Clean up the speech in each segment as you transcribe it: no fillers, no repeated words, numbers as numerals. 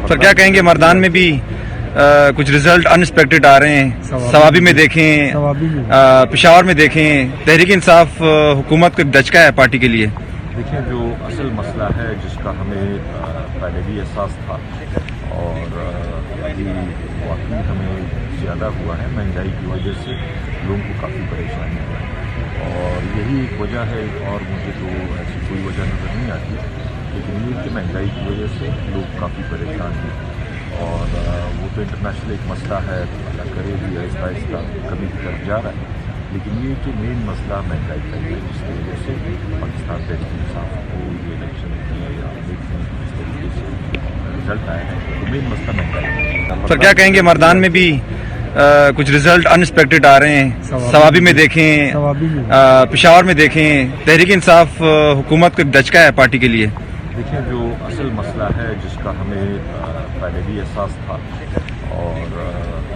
سر کیا کہیں گے مردان میں بھی کچھ ریزلٹ انسپیکٹڈ آ رہے ہیں، ثوابی میں دیکھیں، پشاور میں دیکھیں، تحریک انصاف حکومت کو دھچکا ہے پارٹی کے لیے؟ دیکھیں، جو اصل مسئلہ ہے جس کا ہمیں پہلے بھی احساس تھا اور ابھی واقعی ہمیں زیادہ ہوا ہے، مہنگائی کی وجہ سے لوگوں کو کافی پریشانی ہے اور یہی ایک وجہ ہے، اور مجھے تو ایسی کوئی وجہ نظر نہیں آتی، لیکن یہ کہ مہنگائی کی وجہ سے لوگ کافی پریشان ہیں اور وہ تو انٹرنیشنل ایک مسئلہ ہے، اللہ کرے بھی آہستہ آہستہ کمی کی طرف جا رہا ہے، لیکن یہ کہ مین مسئلہ مہنگائی کا ہے، جس کی وجہ سے پاکستان تحریک انصاف کو یہ الیکشن اس طریقے سے رزلٹ آیا ہے، تو مین مسئلہ مہنگائی ہے۔ سر کیا کہیں گے مردان میں بھی کچھ ریزلٹ انسپیکٹڈ آ رہے ہیں، ثوابی میں دیکھیں، پشاور میں دیکھیں، تحریک انصاف حکومت کو دھچکا ہے پارٹی کے لیے؟ دیکھیں، جو اصل مسئلہ ہے جس کا ہمیں پہلے بھی احساس تھا اور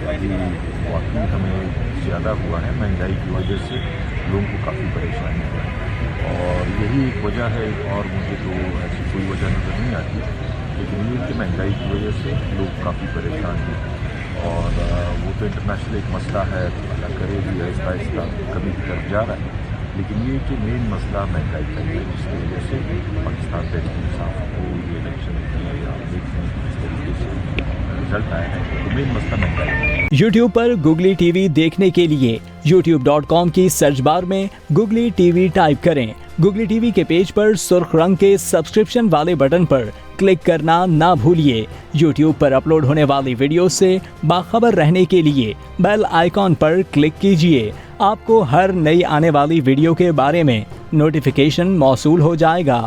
ابھی واقعی ہمیں زیادہ ہوا ہے، مہنگائی کی وجہ سے لوگوں کو کافی پریشانی ہے اور یہی ایک وجہ ہے، اور مجھے تو ایسی کوئی وجہ نظر نہیں آتی، لیکن یہ کہ مہنگائی کی وجہ سے لوگ کافی پریشان ہیں اور وہ تو انٹرنیشنل ایک مسئلہ ہے، اللہ کرے بھی آہستہ آہستہ کمی کی طرف جا رہا ہے، لیکن یہ کہ مین مسئلہ مہنگائی کا ہے، جس کی وجہ سے پاکستان تحریک انصاف کو یہ الیکشن اس طریقے سے رزلٹ آیا ہے، تو مین مسئلہ مہنگائی ہے۔ یوٹیوب پر گوگلی ٹی وی دیکھنے کے لیے youtube.com کی سرچ بار میں گوگلی ٹی وی ٹائپ کریں۔ گوگلی ٹی وی کے پیج پر سرخ رنگ کے سبسکرپشن والے بٹن پر کلک کرنا نہ بھولیے۔ یوٹیوب پر اپلوڈ ہونے والی ویڈیو سے باخبر رہنے کے لیے بیل آئیکن پر کلک کیجیے۔ آپ کو ہر نئی آنے والی ویڈیو کے بارے میں نوٹیفیکیشن موصول ہو جائے گا۔